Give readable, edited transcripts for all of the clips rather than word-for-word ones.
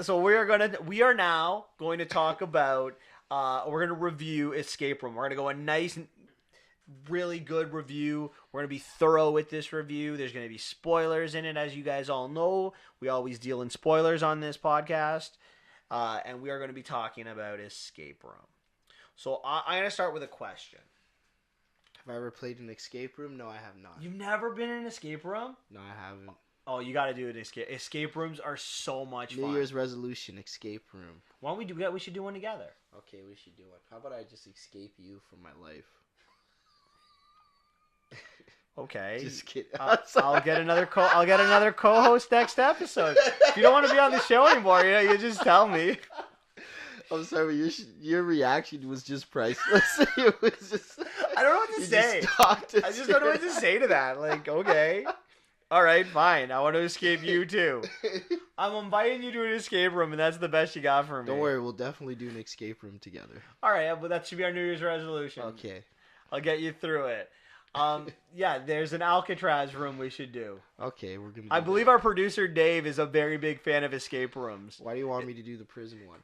So we are now going to talk about we're going to review Escape Room. We're going to go a nice, really good review. We're going to be thorough with this review. There's going to be spoilers in it, as you guys all know. We always deal in spoilers on this podcast. And we are going to be talking about Escape Room. So I'm going to start with a question. Have I ever played an escape room? No, I have not. You've never been in an escape room? No, I haven't. Oh, you got to do an escape. Escape rooms are so much fun. New Year's resolution, escape room. Why don't we do that? We should do one together. Okay, we should do one. How about I just escape you from my life? Okay. Just kidding. I'll get another co-host next episode. If you don't want to be on the show anymore, you just tell me. I'm sorry, your reaction was just priceless. It was just. I don't know what to say. I just don't know what to say to that. Like, okay, all right, fine. I want to escape you too. I'm inviting you to an escape room, and that's the best you got for me. Don't worry, we'll definitely do an escape room together. All right, well, that should be our New Year's resolution. Okay. I'll get you through it. Yeah, there's an Alcatraz room we should do. Okay, we're gonna. I believe our producer Dave is a very big fan of escape rooms. Why do you want me to do the prison one?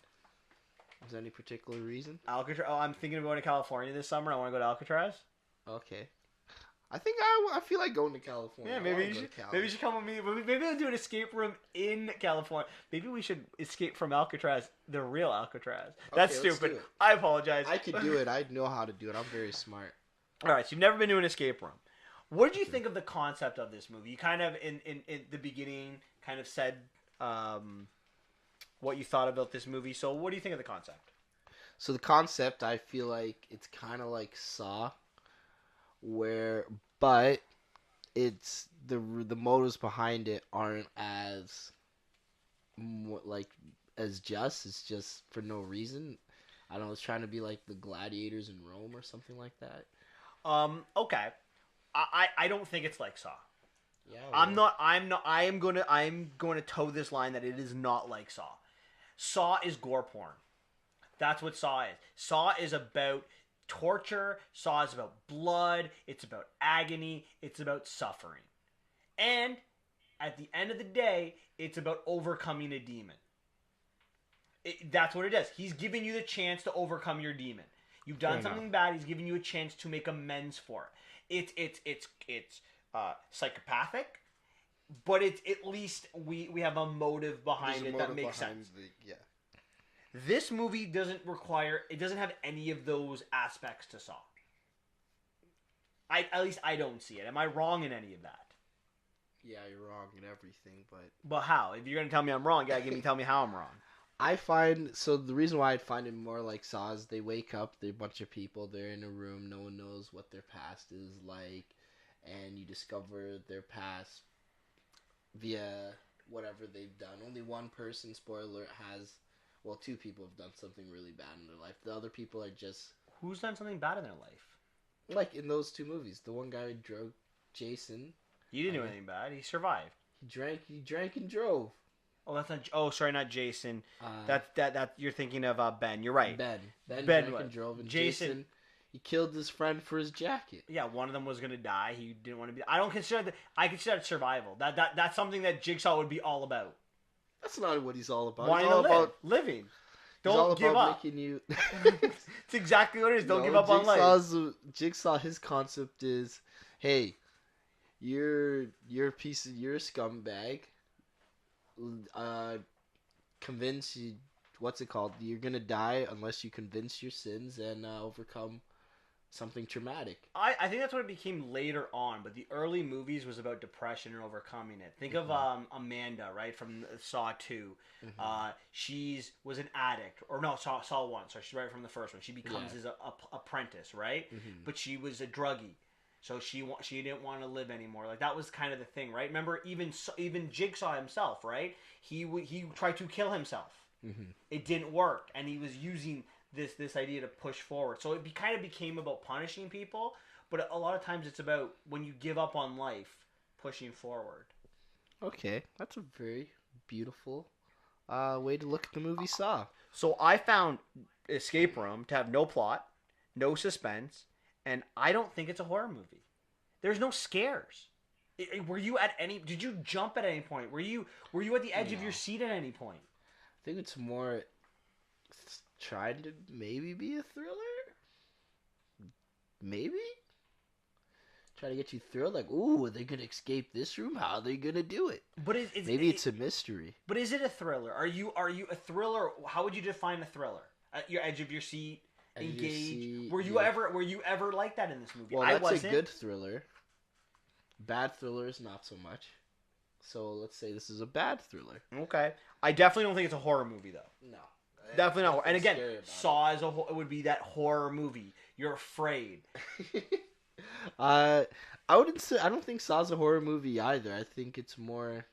Is there any particular reason? Alcatraz. Oh, I'm thinking of going to California this summer. I want to go to Alcatraz. Okay. I think I feel like going to California. Yeah, maybe you should come with me. Maybe we'll do an escape room in California. Maybe we should escape from Alcatraz, the real Alcatraz. That's stupid. I apologize. I could do it. I know how to do it. I'm very smart. All right, so you've never been to an escape room. What did you think of the concept of this movie? You kind of, in the beginning, kind of said what you thought about this movie. So what do you think of the concept? So the concept, I feel like it's kind of like Saw, but it's the motives behind it aren't as just. It's just for no reason. I don't know. It's trying to be like the gladiators in Rome or something like that. Okay. I don't think it's like Saw. Yeah. Well. I am going to toe this line that it is not like Saw. Saw is gore porn. That's what Saw is. Saw is about torture. Saw is about blood. It's about agony. It's about suffering. And at the end of the day, it's about overcoming a demon. That's what it is. He's giving you the chance to overcome your demon. You've done something bad. He's giving you a chance to make amends for it. It's psychopathic, but it's at least we have a motive behind it that makes sense. This movie doesn't have any of those aspects to Saw. At least I don't see it. Am I wrong in any of that? Yeah, you're wrong in everything, but. But how? If you're gonna tell me I'm wrong, you gotta tell me how I'm wrong. The reason why I'd find it more like Saw is they wake up, they're a bunch of people, they're in a room, no one knows what their past is like, and you discover their past via whatever they've done. Only one person, spoiler, two people have done something really bad in their life. The other people are just... Who's done something bad in their life? Like in those two movies. The one guy drove Jason. He didn't do anything bad. He survived. He drank and drove. Oh, that's not. Oh, sorry, not Jason. That you're thinking of Ben. You're right. Ben drank and drove, and Jason. He killed his friend for his jacket. Yeah, one of them was gonna die. He didn't want to be. I don't consider that. I consider it survival. That's something that Jigsaw would be all about. That's not what he's all about. Wanting he's all to live. about living. Don't all give about up. Making you. It's exactly what it is. Don't give up on life. Jigsaw. His concept is, hey, you're a scumbag. Convince you, what's it called? You're gonna die unless you convince your sins and overcome something traumatic. I think that's what it became later on, but the early movies was about depression and overcoming it. Think of Amanda, right, from Saw 2. She was an addict, or no, Saw 1. So she's right from the first one. She becomes his apprentice, right? But she was a druggie. So she didn't want to live anymore. Like, that was kind of the thing, right? Remember, even Jigsaw himself, right? He tried to kill himself. It didn't work, and he was using this idea to push forward. So it kind of became about punishing people, but a lot of times it's about when you give up on life, pushing forward. Okay, that's a very beautiful way to look at the movie Saw. So I found Escape Room to have no plot, no suspense, and I don't think it's a horror movie. There's no scares. Were you at any? Did you jump at any point? Were you at the edge of your seat at any point? think it's more trying to maybe be a thriller. Maybe try to get you thrilled. Like, ooh, are they gonna escape this room? How are they gonna do it? But Maybe it's a mystery. But is it a thriller? Are you a thriller? How would you define a thriller? At your edge of your seat, engaged. Were you ever like that in this movie? Well, I that's wasn't. a good thriller. Bad thrillers, not so much. So let's say this is a bad thriller. Okay, I definitely don't think it's a horror movie though. No, Definitely not. And again, Saw as a whole, it would be that horror movie. You're afraid. I wouldn't say. I don't think Saw's a horror movie either. I think it's more.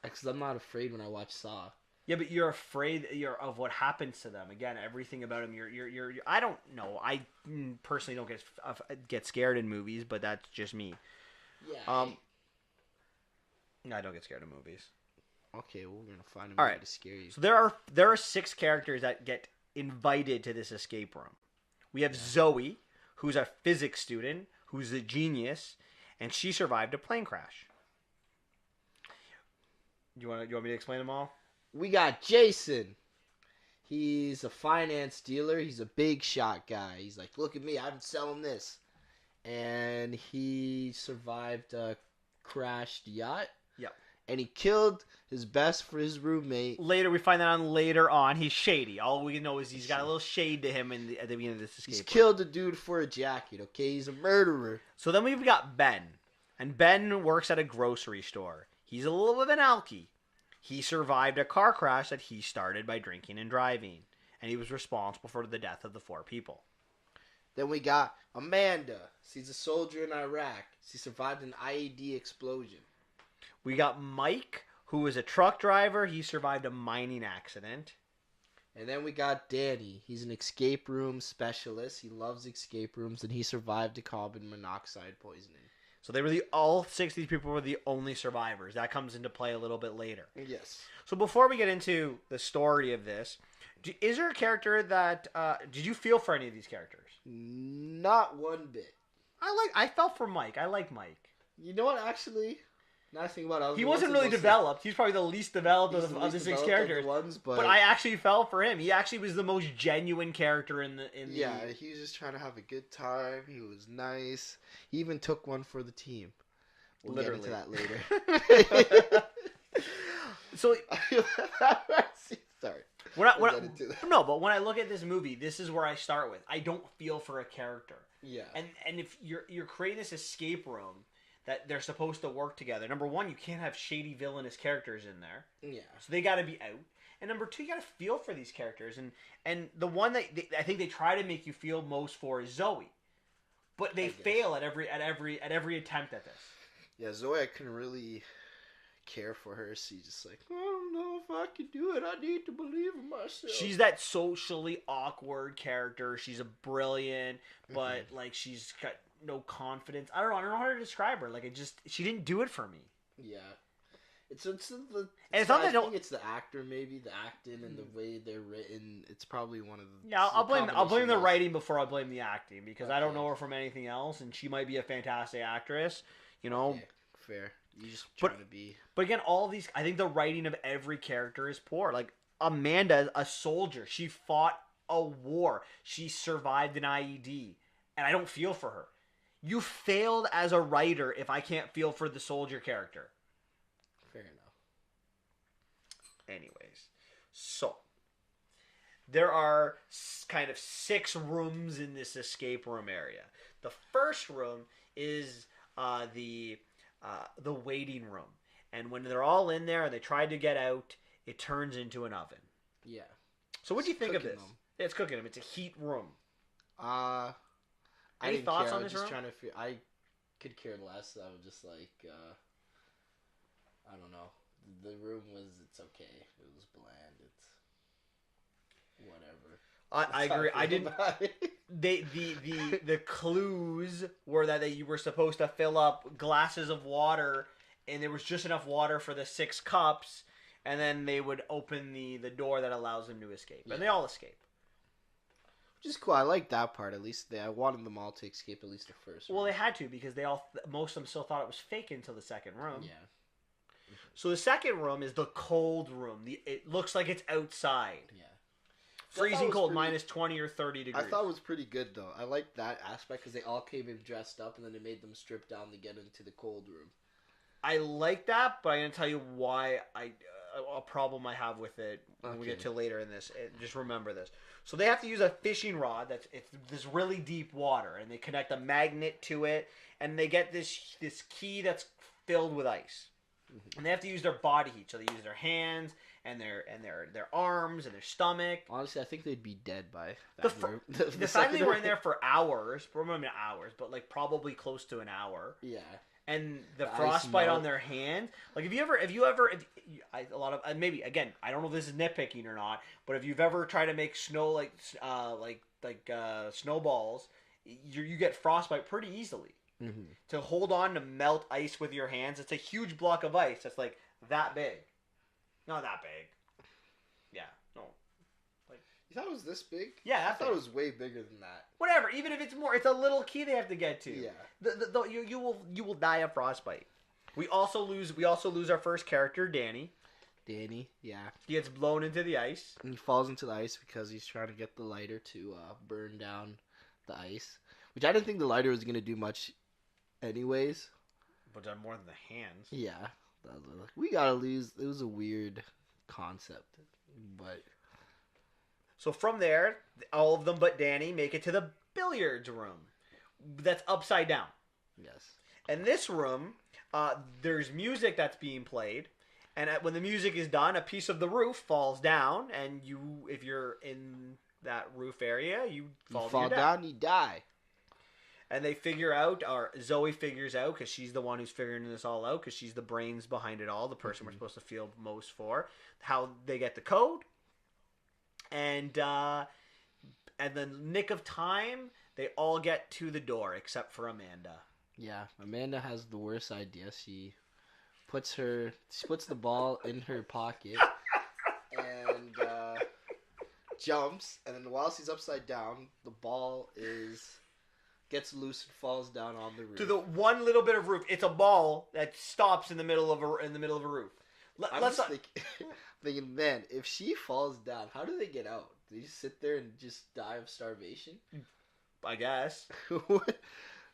Because I'm not afraid when I watch Saw. Yeah, but you're afraid of what happens to them. Again, everything about them. You're I don't know. I personally don't get scared in movies, but that's just me. Yeah. I don't get scared of movies. Okay, well, we're gonna find a movie to scare you. So there are 6 characters that get invited to this escape room. We have Zoe, who's a physics student, who's a genius, and she survived a plane crash. You want me to explain them all? We got Jason. He's a finance dealer. He's a big shot guy. He's like, look at me, I'm selling this. And he survived a crashed yacht. Yep. And he killed his his roommate. Later, we find that out later on. He's shady. All we know is he's got a little shade to him at the beginning of this escape. He's killed a dude for a jacket, okay? He's a murderer. So then we've got Ben. And Ben works at a grocery store. He's a little bit of an alkie. He survived a car crash that he started by drinking and driving. And he was responsible for the death of the 4 people. Then we got Amanda. She's a soldier in Iraq. She survived an IED explosion. We got Mike, who is a truck driver. He survived a mining accident. And then we got Danny. He's an escape room specialist. He loves escape rooms, and he survived a carbon monoxide poisoning. So all 6 of these people were the only survivors. That comes into play a little bit later. Yes. So before we get into the story of this, is there a character that did you feel for any of these characters? Not one bit. I felt for Mike. I like Mike. You know what? Actually, now I think about it, he wasn't really developed. He's probably the least developed of the 6 characters. But I actually felt for him. He actually was the most genuine character in the. Yeah, he was just trying to have a good time. He was nice. He even took one for the team. We'll Literally. get into that later. So, sorry. But when I look at this movie, this is where I start with. I don't feel for a character. Yeah. And if you're creating this escape room that they're supposed to work together, number one, you can't have shady villainous characters in there. Yeah. So they got to be out. And number two, you got to feel for these characters. And the one that I think they try to make you feel most for is Zoe, but they fail at every attempt at this. Yeah, Zoe, I couldn't really care for her. She's just like, I don't know if I can do it. I need to believe in myself. She's that socially awkward character. She's a brilliant, but like she's got no confidence. I don't know how to describe her. Like she didn't do it for me. Yeah. It's the actor, maybe the acting and the way they're written. It's probably one of the. Yeah, I'll blame the writing before I blame the acting because I don't know her from anything else, and she might be a fantastic actress. You know, fair. You just trying to be. But again, all these, I think the writing of every character is poor. Like Amanda, a soldier, she fought a war, she survived an IED, and I don't feel for her. You failed as a writer if I can't feel for the soldier character. Fair enough. Anyways, so there are kind of 6 rooms in this escape room area. The first room is the waiting room, and when they're all in there and they try to get out, it turns into an oven. Yeah. So what do you think of this? Yeah, it's cooking them. It's a heat room. Any thoughts on this room? I could care less. I was just like, I don't know. The room it's okay. It was bland. It's whatever. I agree. I didn't. The clues were that you were supposed to fill up glasses of water, and there was just enough water for the 6 cups, and then they would open the door that allows them to escape, and they all escape. Which is cool. I like that part. At least I wanted them all to escape at least the first room. Well, they had to because most of them still thought it was fake until the second room. Yeah. So the second room is the cold room. It looks like it's outside. Yeah. Freezing cold, minus 20 or 30 degrees. I thought it was pretty good, though. I liked that aspect because they all came in dressed up, and then they made them strip down to get into the cold room. I like that, but I'm going to tell you why a problem I have with it when we get to later in this. Just remember this. So they have to use a fishing rod it's this really deep water, and they connect a magnet to it, and they get this key that's filled with ice. And they have to use their body heat, so they use their hands and their arms and their stomach. Honestly, I think they'd be dead by that room. The fact they were in there for hours, probably not hours, but like probably close to an hour. Yeah. And the frostbite on their hand, like a lot of maybe again, I don't know if this is nitpicking or not, but if you've ever tried to make snow snowballs, you get frostbite pretty easily. Mm-hmm. To hold on to melt ice with your hands, it's a huge block of ice that's like that big, not that big. Yeah, no. Like you thought it was this big? Yeah, I thought it was way bigger than that. Whatever, even if it's more, it's a little key they have to get to. Yeah. You will die of frostbite. We also lose our first character, Danny. Danny, yeah. He gets blown into the ice. And he falls into the ice because he's trying to get the lighter to burn down the ice, which I didn't think the lighter was gonna do much, anyways. But done more than the hands. Yeah, we gotta lose. It was a weird concept, but. So from there, all of them but Danny make it to the billiards room. That's upside down. Yes. And this room, there's music that's being played. And when the music is done, a piece of the roof falls down. And if you're in that roof area, you fall down, you die. And they figure out, or Zoe figures out, because she's the one who's figuring this all out, because she's the brains behind it all, the person we're supposed to feel most for, how they get the code. And the nick of time, they all get to the door except for Amanda. Yeah, Amanda has the worst idea. She puts the ball in her pocket and jumps, and then while she's upside down, the ball gets loose and falls down on the roof. To the one little bit of roof. It's a ball that stops in the middle of a roof. Let's thinking, man, if she falls down, how do they get out? Do they just sit there and just die of starvation? I guess.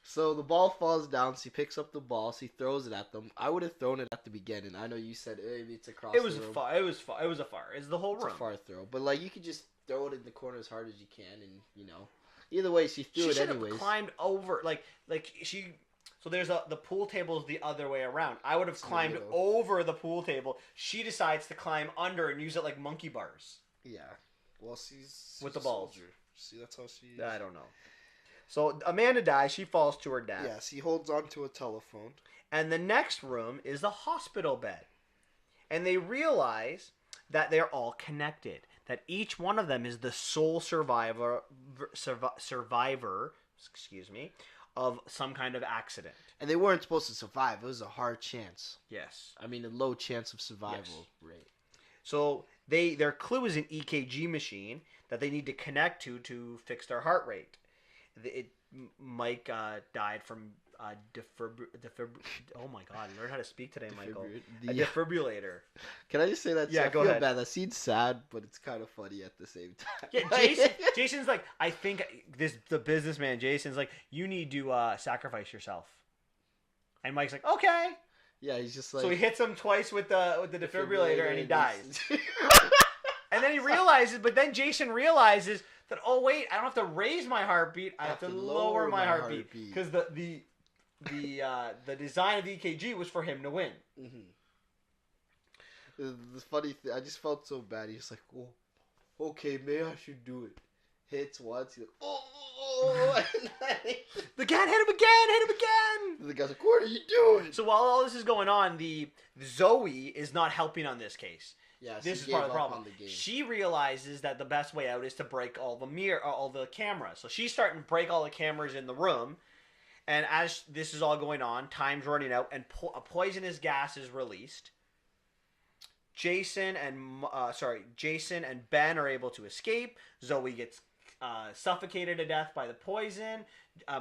So the ball falls down. She picks up the ball. She throws it at them. I would have thrown it at the beginning. I know you said maybe it's across. It was far. It was a far. It's the whole room. It's a far throw, but like you could just throw it in the corner as hard as you can, and either way she threw it anyways. She should have climbed over, she. So there's the pool table is the other way around. I would have climbed over the pool table. She decides to climb under and use it like monkey bars. Yeah. Well, she's with the balls. Soldier. See, that's how she. I don't know. So Amanda dies. She falls to her death. Yes, he holds onto a telephone. And the next room is the hospital bed, and they realize that they're all connected. That each one of them is the sole survivor. Excuse me. Of some kind of accident. And they weren't supposed to survive. It was a hard chance. Yes. I mean, a low chance of survival rate. So their clue is an EKG machine that they need to connect to fix their heart rate. Mike died from oh my god, learn how to speak today, Michael. A defibrillator. Can I just say that? Yeah, go ahead. Bad. That seems sad, but it's kind of funny at the same time. Yeah, Jason's like, I think the businessman Jason's like, you need to sacrifice yourself. And Mike's like, okay. Yeah, he's just like. So he hits him twice with the defibrillator and he dies. And then he realizes, but then Jason realizes that, oh wait, I don't have to raise my heartbeat, I have to lower my heartbeat because the design of the EKG was for him to win. Mm-hmm. The funny thing, I just felt so bad. He's like, "Oh, okay, maybe I should do it." Hits once, he's like, "Oh!" The cat hit him again. And the guy's like, "What are you doing?" So while all this is going on, the Zoe is not helping on this case. Yeah, this is part of the problem. She realizes that the best way out is to break all the cameras. So she's starting to break all the cameras in the room. And as this is all going on, time's running out, and a poisonous gas is released. Jason and Ben are able to escape. Zoe gets suffocated to death by the poison.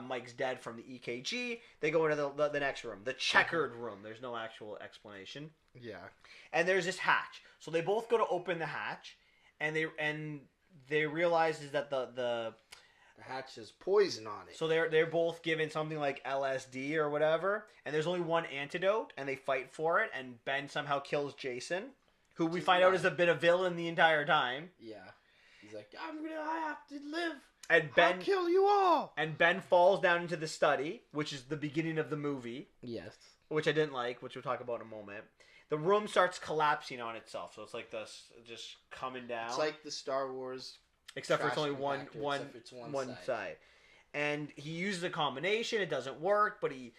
Mike's dead from the EKG. They go into the next room, the checkered room. There's no actual explanation. Yeah. And there's this hatch. So they both go to open the hatch, and they realize is that the hatch has poison on it. So they're both given something like LSD or whatever, and there's only one antidote, and they fight for it, and Ben somehow kills Jason, who we find out is a bit of villain the entire time. Yeah. He's like, I have to live. And Ben I'll kill you all. And Ben falls down into the study, which is the beginning of the movie. Yes. Which I didn't like, which we'll talk about in a moment. The room starts collapsing on itself, so it's like this just coming down. It's like the Star Wars. Except for it's only one side. And he uses a combination. It doesn't work, but he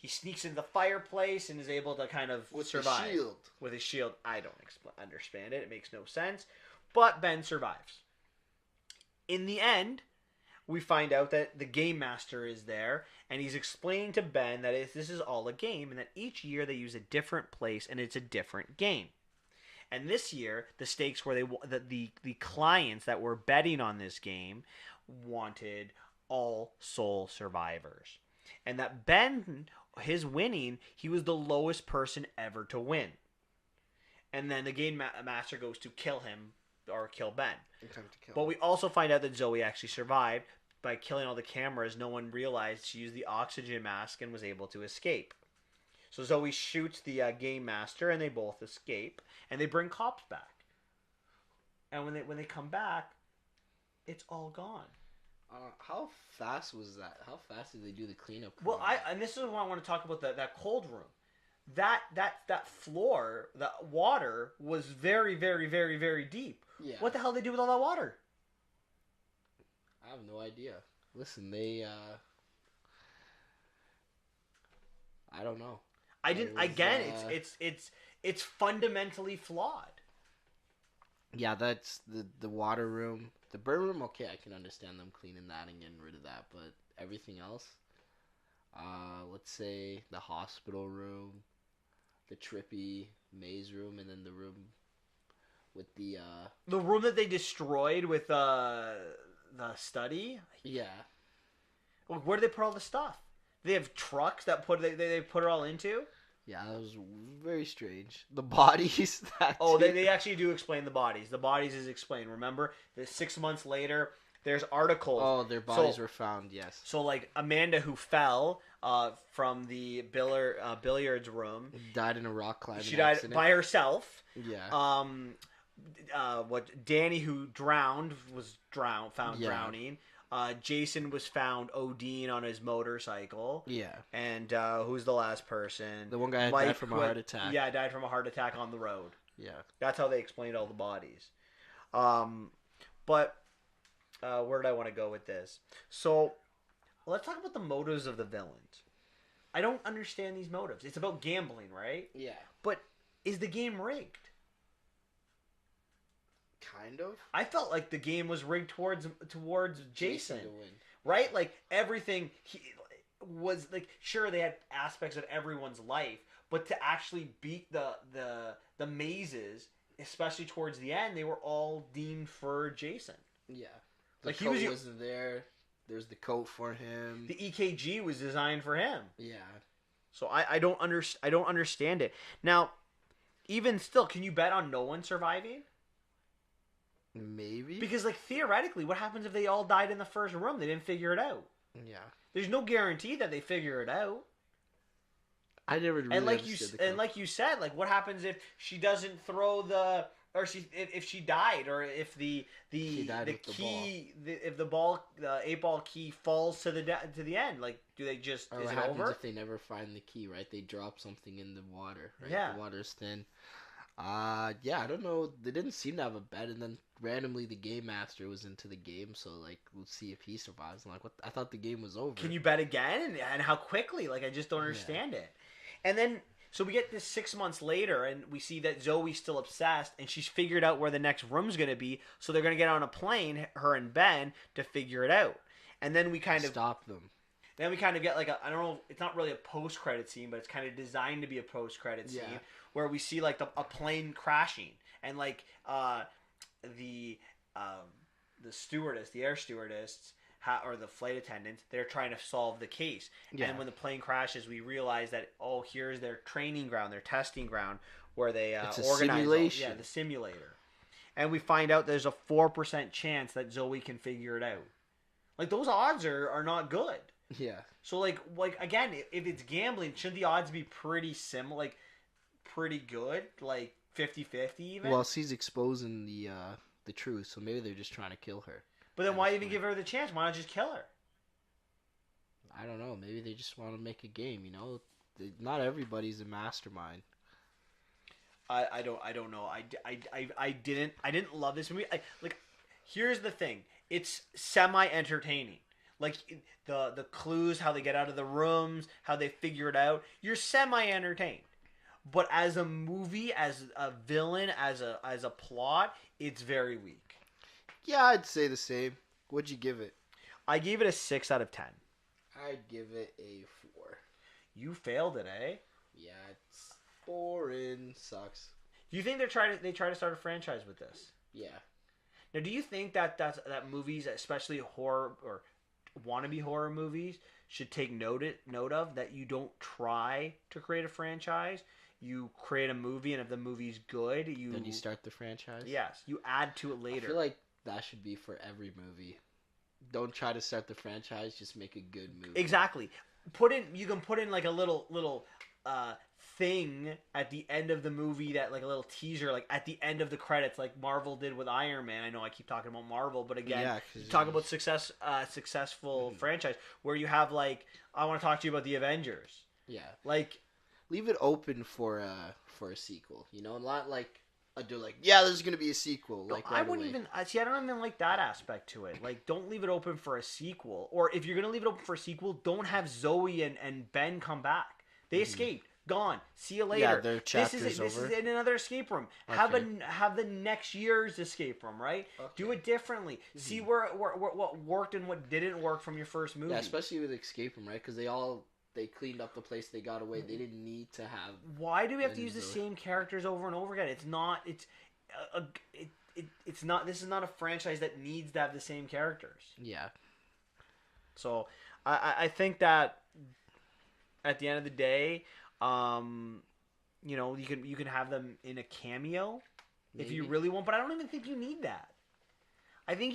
sneaks into the fireplace and is able to kind of survive. With his shield. I don't understand it. It makes no sense. But Ben survives. In the end, we find out that the game master is there, and he's explaining to Ben that this is all a game, and that each year they use a different place, and it's a different game. And this year, the stakes were the clients that were betting on this game wanted all soul survivors. And that Ben, his winning, he was the lowest person ever to win. And then the game master goes to kill him or kill Ben. But we also find out that Zoe actually survived. By killing all the cameras, no one realized she used the oxygen mask and was able to escape. So Zoe shoots the game master, and they both escape, and they bring cops back. And when they come back, it's all gone. How fast was that? How fast did they do the cleanup? Well, and this is what I want to talk about that cold room. That floor, the water was very, very, very, very deep. Yeah. What the hell did they do with all that water? I have no idea. Listen, I don't know. It's fundamentally flawed. Yeah, that's the water room. The burn room, okay, I can understand them cleaning that and getting rid of that, but everything else, let's say the hospital room, the trippy maze room, and then the room with the room that they destroyed with the study. Yeah. Well, where do they put all the stuff? They have trucks that they put it all into. Yeah, that was very strange. The bodies. They actually do explain the bodies. The bodies is explained. Remember, 6 months later, there's articles. Oh, their bodies were found. Yes. So, like Amanda, who fell from the billiards room, died in a rock climbing accident. She died by herself. Yeah. Danny, who drowned, was found drowning. Jason was found ODing on his motorcycle. Yeah. And who's the last person? The one guy died from a heart attack. Yeah, died from a heart attack on the road. Yeah. That's how they explained all the bodies. But where did I want to go with this? So, let's talk about the motives of the villains. I don't understand these motives. It's about gambling, right? Yeah. But is the game rigged? Kind of. I felt like the game was rigged towards Jason to win. Right? Like everything was like, sure, they had aspects of everyone's life, but to actually beat the mazes, especially towards the end, they were all deemed for Jason. Yeah. Like coat wasn't there. There's the coat for him. The EKG was designed for him. Yeah. So I don't understand it. Now, even still, can you bet on no one surviving? Maybe. Because, like, theoretically, what happens if they all died in the first room? They didn't figure it out. Yeah. There's no guarantee that they figure it out. I never really understood like you said, like, what happens if she doesn't throw the... Or if she died, or if the key, if the 8-ball key falls to the end, like, do they just, or is what it happens over? If they never find the key, right? They drop something in the water, right? Yeah. The water's thin. Yeah, I don't know. They didn't seem to have a bet, and then randomly the game master was into the game, so, like, we'll see if he survives. I'm like, what? I thought the game was over. Can you bet again? And how quickly? Like, I just don't understand it. And then, so we get this 6 months later, and we see that Zoe's still obsessed, and she's figured out where the next room's going to be, so they're going to get on a plane, her and Ben, to figure it out. And then we kind of... Stop them. Then we kind of get, like, I don't know, it's not really a post-credit scene, but it's kind of designed to be a post-credit scene, where we see, like, a plane crashing, and, like, the stewardess, the air stewardess, or the flight attendants, they're trying to solve the case. Yeah. And when the plane crashes, we realize that here's their training ground, their testing ground, where they It's a organize simulation. the simulator. And we find out there's a 4% chance that Zoe can figure it out. Like, those odds are not good. Yeah. So like again, if it's gambling, shouldn't the odds be pretty similar, like pretty good, like 50-50 even? Well, she's exposing the truth, so maybe they're just trying to kill her. But then why even give her the chance? Why not just kill her? I don't know. Maybe they just want to make a game. You know, not everybody's a mastermind. I don't know. I didn't love this movie. Here's the thing. It's semi entertaining. Like the clues, how they get out of the rooms, how they figure it out. You're semi entertained. But as a movie, as a villain, as a plot, it's very weak. Yeah, I'd say the same. What'd you give it? I gave it a 6 out of 10. I'd give it a 4. You failed it, eh? Yeah, it's boring. Sucks. Do you think they try to start a franchise with this? Yeah. Now, do you think that movies, especially horror or wannabe horror movies, should take note of that you don't try to create a franchise? You create a movie, and if the movie's good, Then you start the franchise? Yes, you add to it later. I feel like that should be for every movie. Don't try to start the franchise, just make a good movie. Exactly. You can put in like a little thing at the end of the movie, that like a little teaser, like at the end of the credits, like Marvel did with Iron Man. I know I keep talking about Marvel, but again, you talk about successful franchise where you have like, I want to talk to you about the Avengers. Yeah. Like, leave it open for a sequel. You know, not like they're like, yeah, there's gonna be a sequel. Like, I wouldn't even see. I don't even like that aspect to it. Like, don't leave it open for a sequel. Or if you're gonna leave it open for a sequel, don't have Zoe and Ben come back. They escaped, gone. See you later. Yeah, their chapter's this is over. in another escape room. Okay. Have the next year's escape room, right? Okay. Do it differently. See what worked and what didn't work from your first movie. Yeah, especially with escape room, right? Because they cleaned up the place, they got away. They didn't need to have. Why do we have to use the same characters over and over again? It's not. It's not. This is not a franchise that needs to have the same characters. Yeah. So I think that at the end of the day, you can have them in a cameo if you really want, but I don't even think you need that. I think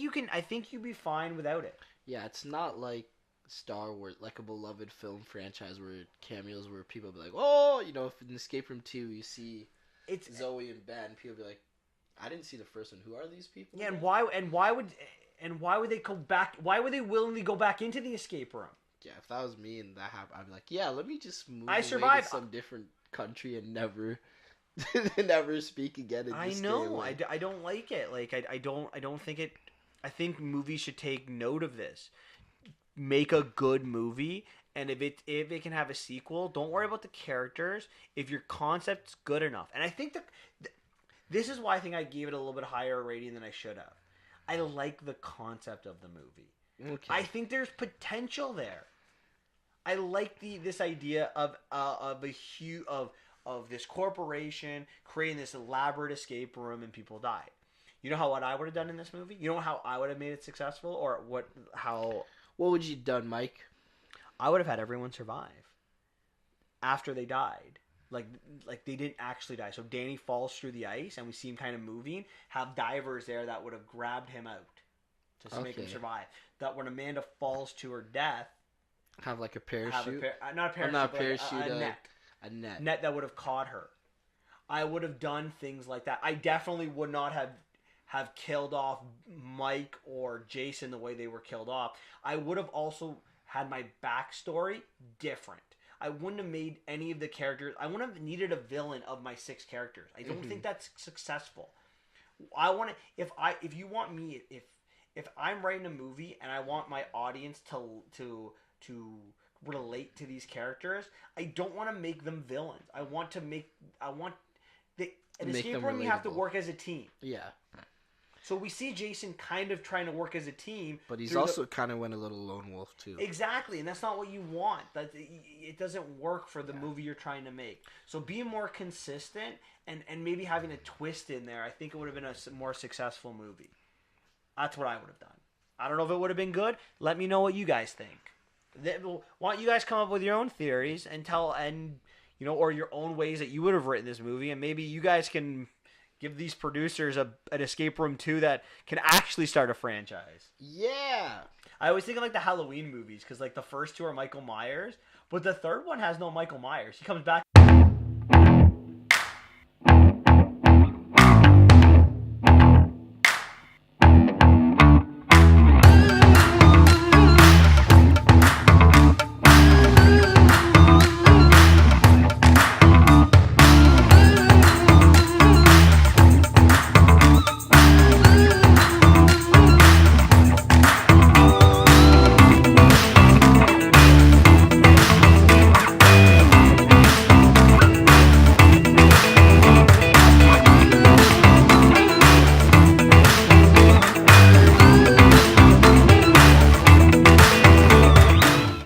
you'd be fine without it. Yeah, it's not like Star Wars, like a beloved film franchise where cameos where people be like, oh, you know, if in Escape Room 2 you see Zoe and Ben, people be like, I didn't see the first one. Who are these people? Yeah, and why would they go back? Why would they willingly go back into the escape room? Yeah, if that was me and that happened, I'd be like, yeah, let me just move I away survived. to some different country and never never speak again. And I just know. Stay away. I don't like it. Like I don't think it. I think movies should take note of this. Make a good movie, and if it can have a sequel, don't worry about the characters. If your concept's good enough, and I think this is why I think I gave it a little bit higher rating than I should have. I like the concept of the movie. Okay. I think there's potential there. I like this idea of this corporation creating this elaborate escape room and people died. You know what I would have done in this movie? You know how I would have made it successful, or how? What would you have done, Mike? I would have had everyone survive after they died. Like they didn't actually die. So Danny falls through the ice, and we see him kind of moving. Have divers there that would have grabbed him out to make him survive. That when Amanda falls to her death, have like a parachute. Not a parachute. Not a parachute. Like a net. A net. Net that would have caught her. I would have done things like that. I definitely would not have killed off Mike or Jason the way they were killed off. I would have also had my backstory different. I wouldn't have made any of the characters. I wouldn't have needed a villain of my 6 characters. I don't think that's successful. I want to. If you want me, if I'm writing a movie and I want my audience to relate to these characters, I don't want to make them villains. An escape room, you have to work as a team. Yeah. So we see Jason kind of trying to work as a team. But he's also kind of went a little lone wolf, too. Exactly, and that's not what you want. It doesn't work for the movie you're trying to make. So being more consistent and maybe having a twist in there, I think it would have been a more successful movie. That's what I would have done. I don't know if it would have been good. Let me know what you guys think. Why don't you guys come up with your own theories and or your own ways that you would have written this movie, and maybe you guys can give these producers an escape room too that can actually start a franchise. Yeah. I always think of like the Halloween movies because like the first two are Michael Myers, but the third one has no Michael Myers. He comes back